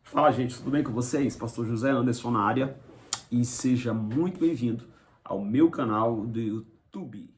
Fala, gente, tudo bem com vocês? Pastor José Anderson na área e seja muito bem-vindo ao meu canal do YouTube.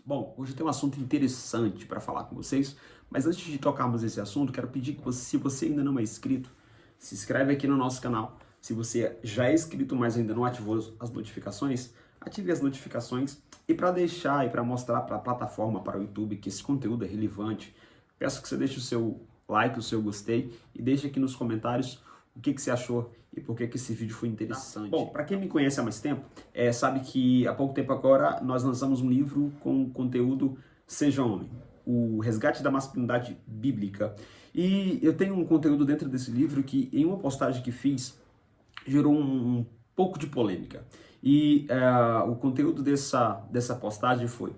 Bom, hoje tem um assunto interessante para falar com vocês, mas antes de tocarmos esse assunto, quero pedir que você, se você ainda não é inscrito, se inscreve aqui no nosso canal. Se você já é inscrito, mas ainda não ativou as notificações, ative as notificações e para deixar e para mostrar para a plataforma, para o YouTube, que esse conteúdo é relevante, peço que você deixe o seu like, o seu gostei e deixe aqui nos comentários o que você achou e por que esse vídeo foi interessante. Bom, para quem me conhece há mais tempo, sabe que há pouco tempo agora nós lançamos um livro com conteúdo Seja Homem, o resgate da masculinidade bíblica. E eu tenho um conteúdo dentro desse livro que, em uma postagem que fiz, gerou um pouco de polêmica. E o conteúdo dessa postagem foi: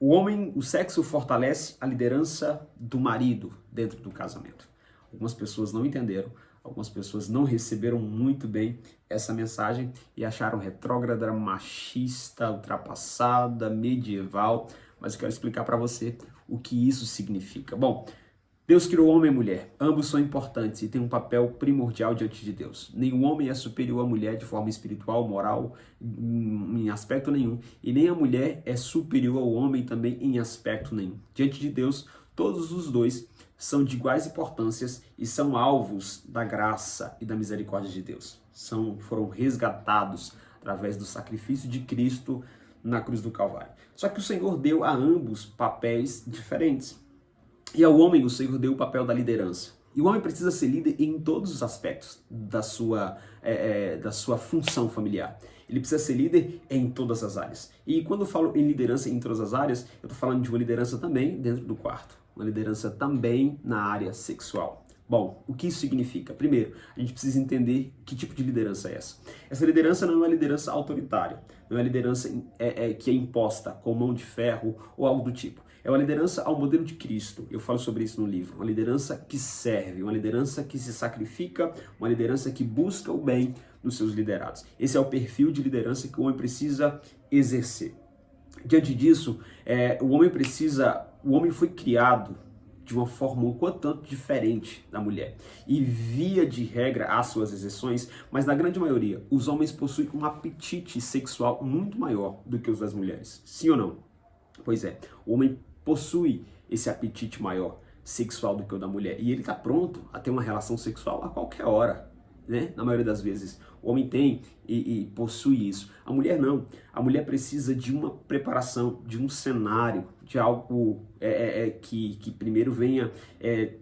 o sexo fortalece a liderança do marido dentro do casamento. Algumas pessoas não entenderam, algumas pessoas não receberam muito bem essa mensagem e acharam retrógrada, machista, ultrapassada, medieval, mas eu quero explicar para você o que isso significa. Bom, Deus criou homem e mulher, ambos são importantes e têm um papel primordial diante de Deus. Nenhum homem é superior à mulher de forma espiritual, moral, em aspecto nenhum, e nem a mulher é superior ao homem também em aspecto nenhum. Diante de Deus, todos os dois são de iguais importâncias e são alvos da graça e da misericórdia de Deus. Foram resgatados através do sacrifício de Cristo na cruz do Calvário. Só que o Senhor deu a ambos papéis diferentes. E ao homem o Senhor deu o papel da liderança. E o homem precisa ser líder em todos os aspectos da sua função familiar. Ele precisa ser líder em todas as áreas. E quando eu falo em liderança em todas as áreas, eu estou falando de uma liderança também dentro do quarto. Uma liderança também na área sexual. Bom, o que isso significa? Primeiro, a gente precisa entender que tipo de liderança é essa. Essa liderança não é uma liderança autoritária, não é uma liderança que é imposta com mão de ferro ou algo do tipo. É uma liderança ao modelo de Cristo, eu falo sobre isso no livro. Uma liderança que serve, uma liderança que se sacrifica, uma liderança que busca o bem dos seus liderados. Esse é o perfil de liderança que o homem precisa exercer. Diante disso, o homem foi criado de uma forma um tanto diferente da mulher. E via de regra, há suas exceções, mas na grande maioria, os homens possuem um apetite sexual muito maior do que os das mulheres. Sim ou não? Pois é, o homem possui esse apetite maior sexual do que o da mulher. E ele está pronto a ter uma relação sexual a qualquer hora, né? Na maioria das vezes, o homem tem e possui isso. A mulher não. A mulher precisa de uma preparação, de um cenário, de algo que primeiro venha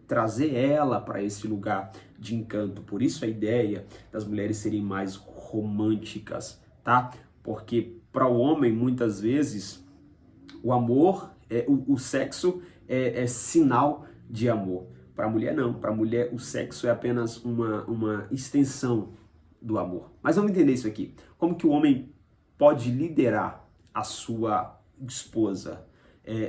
trazer ela para esse lugar de encanto. Por isso a ideia das mulheres serem mais românticas, tá? Porque para o homem, muitas vezes, o amor, o sexo é sinal de amor. Para a mulher não, para a mulher o sexo é apenas uma extensão do amor. Mas vamos entender isso aqui. Como que o homem pode liderar a sua esposa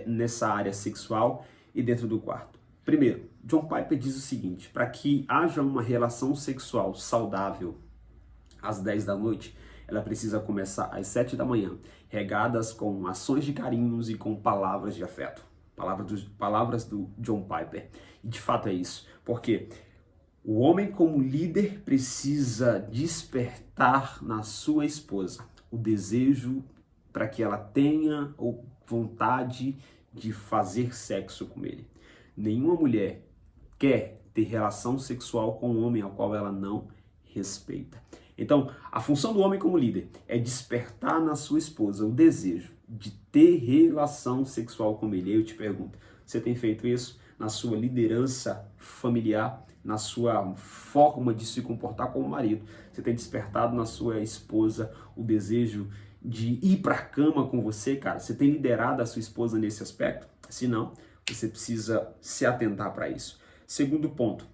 nessa área sexual e dentro do quarto? Primeiro, John Piper diz o seguinte: para que haja uma relação sexual saudável às 10 da noite, ela precisa começar às 7 da manhã, regadas com ações de carinhos e com palavras de afeto. Palavras do John Piper. E de fato é isso. Porque o homem como líder precisa despertar na sua esposa o desejo para que ela tenha vontade de fazer sexo com ele. Nenhuma mulher quer ter relação sexual com um homem ao qual ela não respeita. Então, a função do homem como líder é despertar na sua esposa o desejo de ter relação sexual com ele. E eu te pergunto, você tem feito isso na sua liderança familiar, na sua forma de se comportar como marido? Você tem despertado na sua esposa o desejo de ir para a cama com você, cara? Você tem liderado a sua esposa nesse aspecto? Se não, você precisa se atentar para isso. Segundo ponto,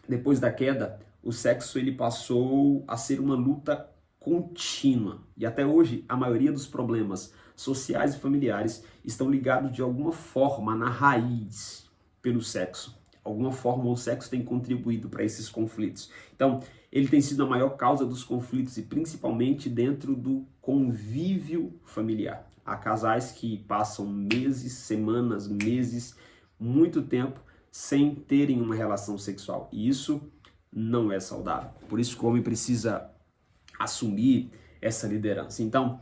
depois da queda, o sexo ele passou a ser uma luta contínua. E até hoje, a maioria dos problemas sociais e familiares estão ligados de alguma forma na raiz pelo sexo. Alguma forma o sexo tem contribuído para esses conflitos. Então, ele tem sido a maior causa dos conflitos e principalmente dentro do convívio familiar. Há casais que passam meses, semanas, meses, muito tempo sem terem uma relação sexual. E isso não é saudável. Por isso que o homem precisa assumir essa liderança. Então,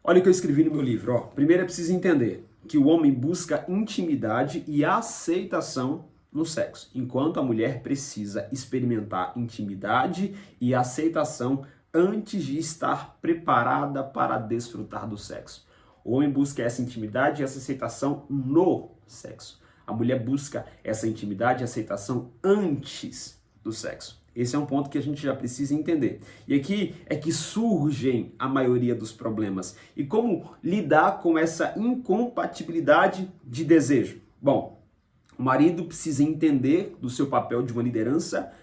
olha o que eu escrevi no meu livro. Primeiro é preciso entender que o homem busca intimidade e aceitação no sexo, enquanto a mulher precisa experimentar intimidade e aceitação antes de estar preparada para desfrutar do sexo. O homem busca essa intimidade e essa aceitação no sexo. A mulher busca essa intimidade e aceitação antes do sexo. Esse é um ponto que a gente já precisa entender. E aqui é que surgem a maioria dos problemas. E como lidar com essa incompatibilidade de desejo? Bom, o marido precisa entender do seu papel de uma liderança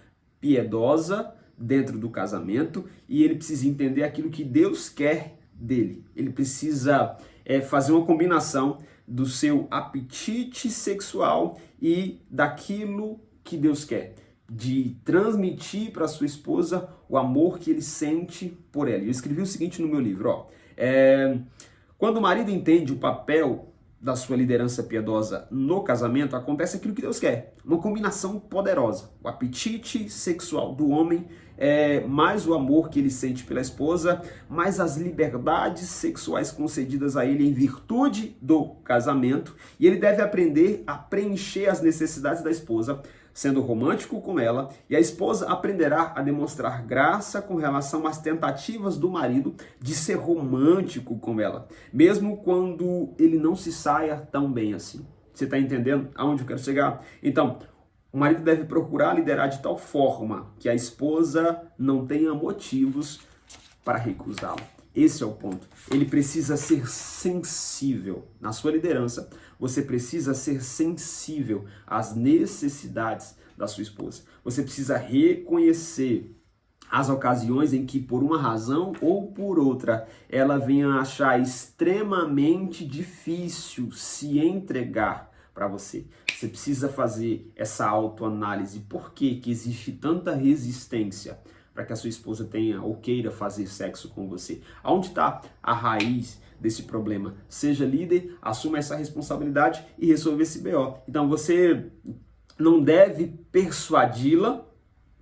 piedosa dentro do casamento e ele precisa entender aquilo que Deus quer dele. Ele precisa fazer uma combinação do seu apetite sexual e daquilo que Deus quer, de transmitir para sua esposa o amor que ele sente por ela. Eu escrevi o seguinte no meu livro, quando o marido entende o papel da sua liderança piedosa no casamento, acontece aquilo que Deus quer, uma combinação poderosa. O apetite sexual do homem, mais o amor que ele sente pela esposa, mais as liberdades sexuais concedidas a ele em virtude do casamento, e ele deve aprender a preencher as necessidades da esposa, sendo romântico com ela, e a esposa aprenderá a demonstrar graça com relação às tentativas do marido de ser romântico com ela, mesmo quando ele não se saia tão bem assim. Você está entendendo aonde eu quero chegar? Então, o marido deve procurar liderar de tal forma que a esposa não tenha motivos para recusá-lo. Esse é o ponto. Ele precisa ser sensível. Na sua liderança, você precisa ser sensível às necessidades da sua esposa. Você precisa reconhecer as ocasiões em que, por uma razão ou por outra, ela venha a achar extremamente difícil se entregar para você. Você precisa fazer essa autoanálise. Por que existe tanta resistência para que a sua esposa tenha ou queira fazer sexo com você? Aonde está a raiz desse problema? Seja líder, assuma essa responsabilidade e resolva esse BO. Então você não deve persuadi-la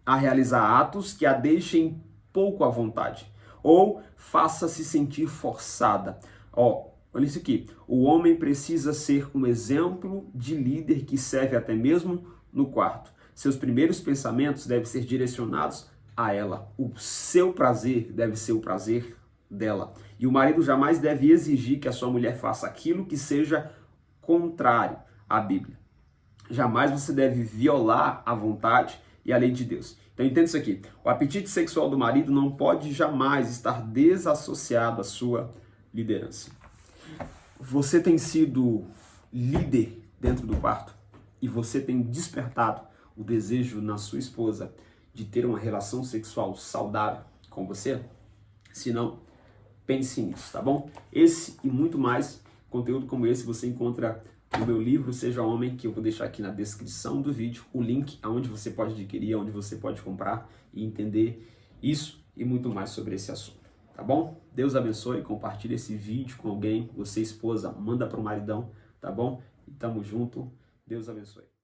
a realizar atos que a deixem pouco à vontade ou faça-se sentir forçada. Olha isso aqui. O homem precisa ser um exemplo de líder que serve até mesmo no quarto. Seus primeiros pensamentos devem ser direcionados a ela. O seu prazer deve ser o prazer dela. E o marido jamais deve exigir que a sua mulher faça aquilo que seja contrário à Bíblia. Jamais você deve violar a vontade e a lei de Deus. Então entenda isso aqui. O apetite sexual do marido não pode jamais estar desassociado à sua liderança. Você tem sido líder dentro do quarto e você tem despertado o desejo na sua esposa de ter uma relação sexual saudável com você? Se não, pense nisso, tá bom? Esse e muito mais conteúdo como esse você encontra no meu livro Seja Homem, que eu vou deixar aqui na descrição do vídeo, o link aonde você pode adquirir, aonde você pode comprar e entender isso e muito mais sobre esse assunto, tá bom? Deus abençoe, compartilhe esse vídeo com alguém, você esposa, manda para o maridão, tá bom? E tamo junto, Deus abençoe.